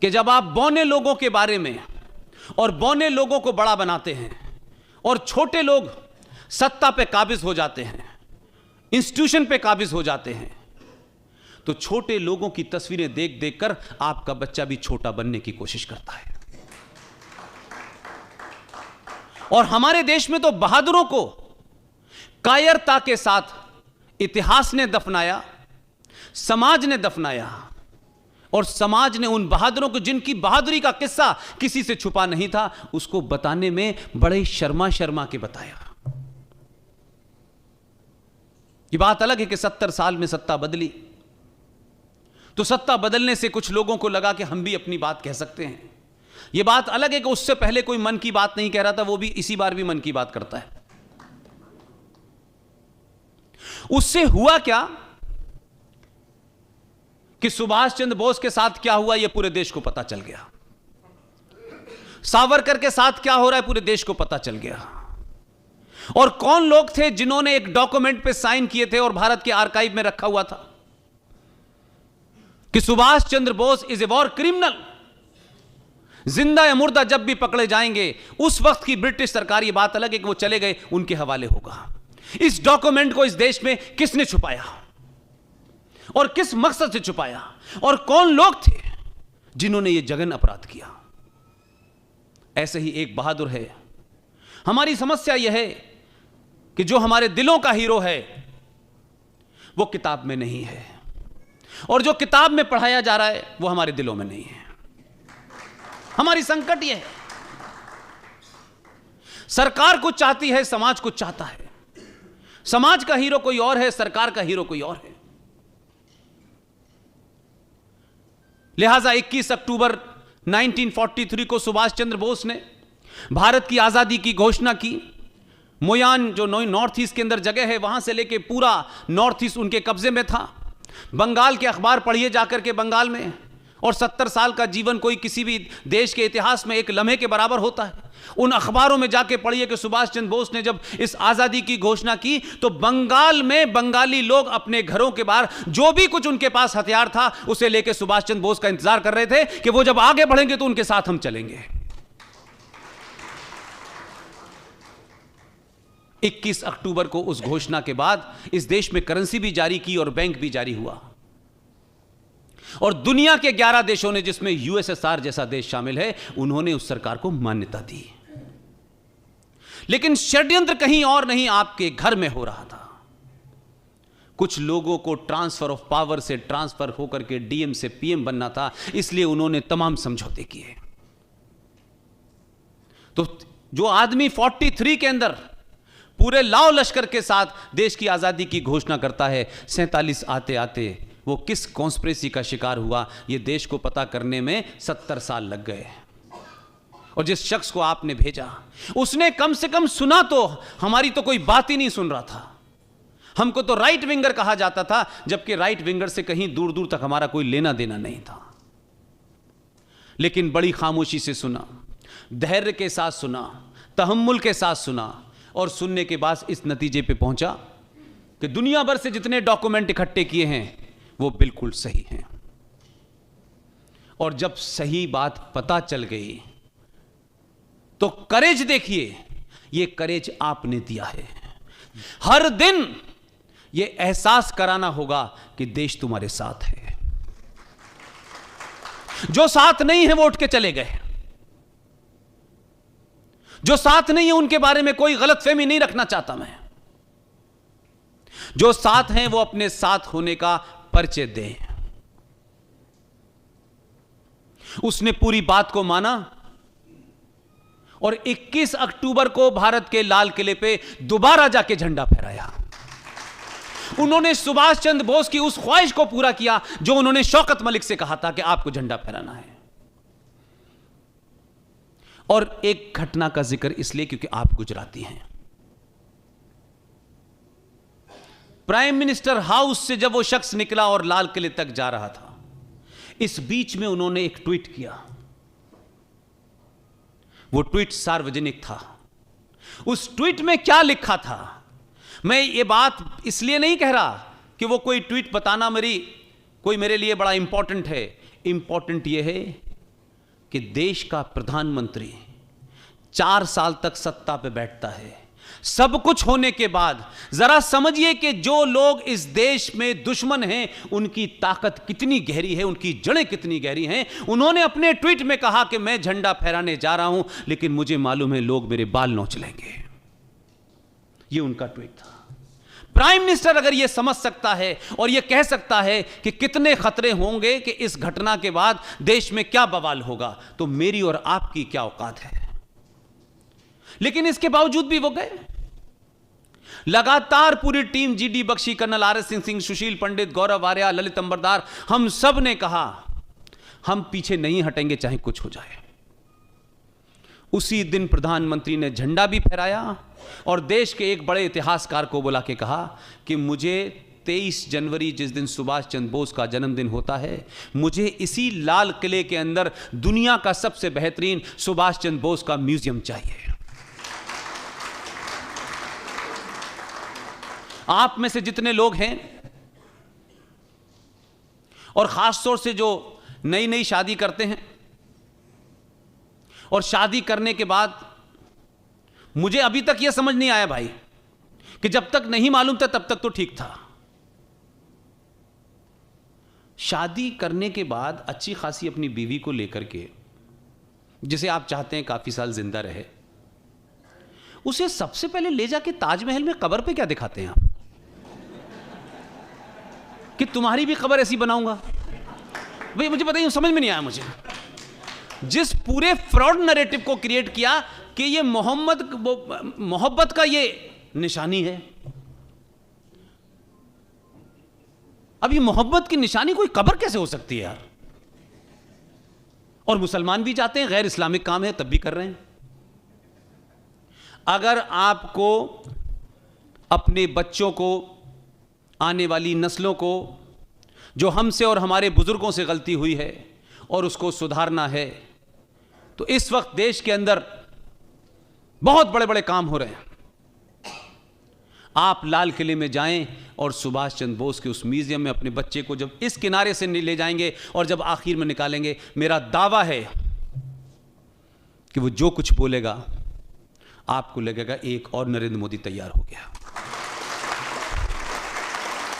कि जब आप बौने लोगों के बारे में और बौने लोगों को बड़ा बनाते हैं और छोटे लोग सत्ता पे काबिज हो जाते हैं, इंस्टीट्यूशन पे काबिज हो जाते हैं, तो छोटे लोगों की तस्वीरें देख देख कर आपका बच्चा भी छोटा बनने की कोशिश करता है। और हमारे देश में तो बहादुरों को कायरता के साथ इतिहास ने दफनाया, समाज ने दफनाया, और समाज ने उन बहादुरों को, जिनकी बहादुरी का किस्सा किसी से छुपा नहीं था, उसको बताने में बड़े शर्मा शर्मा के बताया। ये बात अलग है कि 70 साल में सत्ता बदली, तो सत्ता बदलने से कुछ लोगों को लगा कि हम भी अपनी बात कह सकते हैं। यह बात अलग है कि उससे पहले कोई मन की बात नहीं कह रहा था, वो भी इसी बार भी मन की बात करता है। उससे हुआ क्या कि सुभाष चंद्र बोस के साथ क्या हुआ यह पूरे देश को पता चल गया, सावरकर के साथ क्या हो रहा है पूरे देश को पता चल गया। और कौन लोग थे जिन्होंने एक डॉक्यूमेंट पे साइन किए थे और भारत के आर्काइव में रखा हुआ था कि Subhash Chandra Bose is a war criminal, जिंदा या मुर्दा जब भी पकड़े जाएंगे, उस वक्त की ब्रिटिश सरकार, ये बात अलग है कि वो चले गए, उनके हवाले होगा। इस डॉक्यूमेंट को इस देश में किसने छुपाया और किस मकसद से छुपाया, और कौन लोग थे जिन्होंने यह जघन अपराध किया? ऐसे ही एक बहादुर है। हमारी समस्या यह है कि जो हमारे दिलों का हीरो है वो किताब में नहीं है, और जो किताब में पढ़ाया जा रहा है वो हमारे दिलों में नहीं है। हमारी संकट यह है, सरकार कुछ चाहती है, समाज कुछ चाहता है। समाज का हीरो कोई और है, सरकार का हीरो कोई और है। लिहाजा 21 अक्टूबर 1943 को सुभाष चंद्र बोस ने भारत की आजादी की घोषणा की। मोयान जो नॉर्थ ईस्ट के अंदर जगह है, वहां से लेके पूरा नॉर्थ ईस्ट उनके कब्जे में था। बंगाल के अखबार पढ़िए जाकर के बंगाल में, और 70 साल का जीवन कोई किसी भी देश के इतिहास में एक लम्हे के बराबर होता है। उन अखबारों में जाके पढ़िए कि सुभाष चंद्र बोस ने जब इस आजादी की घोषणा की तो बंगाल में बंगाली लोग अपने घरों के बाहर जो भी कुछ उनके पास हथियार था उसे लेके सुभाष चंद्र बोस का इंतजार कर रहे थे कि वो जब आगे बढ़ेंगे तो उनके साथ हम चलेंगे। 21 अक्टूबर को उस घोषणा के बाद इस देश में करेंसी भी जारी की और बैंक भी जारी हुआ, और दुनिया के 11 देशों ने, जिसमें यूएसएसआर जैसा देश शामिल है, उन्होंने उस सरकार को मान्यता दी। लेकिन षड्यंत्र कहीं और नहीं, आपके घर में हो रहा था। कुछ लोगों को ट्रांसफर ऑफ पावर से ट्रांसफर होकर के डीएम से पीएम बनना था, इसलिए उन्होंने तमाम समझौते किए। तो जो आदमी 43 के अंदर पूरे लाव लश्कर के साथ देश की आजादी की घोषणा करता है, 47 आते आते वो किस कॉन्स्पिरेसी का शिकार हुआ, ये देश को पता करने में 70 साल लग गए। और जिस शख्स को आपने भेजा उसने कम से कम सुना तो, हमारी तो कोई बात ही नहीं सुन रहा था। हमको तो राइट विंगर कहा जाता था, जबकि राइट विंगर से कहीं दूर दूर तक हमारा कोई लेना देना नहीं था। लेकिन बड़ी खामोशी से सुना, धैर्य के साथ सुना, तहम्मुल के साथ सुना, और सुनने के बाद इस नतीजे पे पहुंचा कि दुनिया भर से जितने डॉक्यूमेंट इकट्ठे किए हैं वो बिल्कुल सही हैं। और जब सही बात पता चल गई तो करेज देखिए, ये करेज आपने दिया है। हर दिन ये एहसास कराना होगा कि देश तुम्हारे साथ है। जो साथ नहीं है वो उठ के चले गए, जो साथ नहीं है उनके बारे में कोई गलतफहमी नहीं रखना चाहता मैं। जो साथ हैं वो अपने साथ होने का परिचय दें। उसने पूरी बात को माना और 21 अक्टूबर को भारत के लाल किले पे दोबारा जाके झंडा फहराया। उन्होंने सुभाष चंद्र बोस की उस ख्वाहिश को पूरा किया जो उन्होंने शौकत मलिक से कहा था कि आपको झंडा फहराना है। और एक घटना का जिक्र इसलिए क्योंकि आप गुजराती हैं। प्राइम मिनिस्टर हाउस से जब वो शख्स निकला और लाल किले तक जा रहा था, इस बीच में उन्होंने एक ट्वीट किया। वो ट्वीट सार्वजनिक था। उस ट्वीट में क्या लिखा था, मैं ये बात इसलिए नहीं कह रहा कि वो कोई ट्वीट बताना मेरे लिए बड़ा इंपॉर्टेंट है। इंपॉर्टेंट ये है कि देश का प्रधानमंत्री 4 साल तक सत्ता पे बैठता है, सब कुछ होने के बाद जरा समझिए कि जो लोग इस देश में दुश्मन हैं उनकी ताकत कितनी गहरी है, उनकी जड़ें कितनी गहरी हैं। उन्होंने अपने ट्वीट में कहा कि मैं झंडा फहराने जा रहा हूं, लेकिन मुझे मालूम है लोग मेरे बाल नोच लेंगे। ये उनका ट्वीट था। प्राइम मिनिस्टर अगर यह समझ सकता है और यह कह सकता है कि कितने खतरे होंगे कि इस घटना के बाद देश में क्या बवाल होगा, तो मेरी और आपकी क्या औकात है। लेकिन इसके बावजूद भी वो गए। लगातार पूरी टीम, G D Bakshi, colonel R S Singh, Sushil Pandit, Gaurav Arya, Lalit Ambardar, हम सब ने कहा हम पीछे नहीं हटेंगे चाहे कुछ हो जाए। उसी दिन प्रधानमंत्री ने झंडा भी फहराया और देश के एक बड़े इतिहासकार को बुला के कहा कि मुझे 23 जनवरी, जिस दिन सुभाष चंद्र बोस का जन्मदिन होता है, मुझे इसी लाल किले के अंदर दुनिया का सबसे बेहतरीन सुभाष चंद्र बोस का म्यूजियम चाहिए। आप में से जितने लोग हैं और खासतौर से जो नई नई शादी करते हैं और शादी करने के बाद, मुझे अभी तक यह समझ नहीं आया भाई कि जब तक नहीं मालूम था तब तक तो ठीक था। शादी करने के बाद अच्छी खासी अपनी बीवी को लेकर के, जिसे आप चाहते हैं काफी साल जिंदा रहे, उसे सबसे पहले ले जाके ताजमहल में कब्र पे क्या दिखाते हैं आप कि तुम्हारी भी कब्र ऐसी बनाऊंगा। भाई मुझे बताइए, समझ में नहीं आया मुझे। जिस पूरे फ्रॉड नैरेटिव को क्रिएट किया कि ये मोहब्बत का ये निशानी है। अब ये मोहब्बत की निशानी कोई कब्र कैसे हो सकती है यार। और मुसलमान भी चाहते हैं, गैर इस्लामिक काम है तब भी कर रहे हैं। अगर आपको अपने बच्चों को, आने वाली नस्लों को, जो हमसे और हमारे बुजुर्गों से गलती हुई है और उसको सुधारना है, तो इस वक्त देश के अंदर बहुत बड़े बड़े काम हो रहे हैं। आप लाल किले में जाएं और सुभाष चंद्र बोस के उस म्यूजियम में अपने बच्चे को जब इस किनारे से ले जाएंगे और जब आखिर में निकालेंगे, मेरा दावा है कि वो जो कुछ बोलेगा आपको लगेगा एक और नरेंद्र मोदी तैयार हो गया।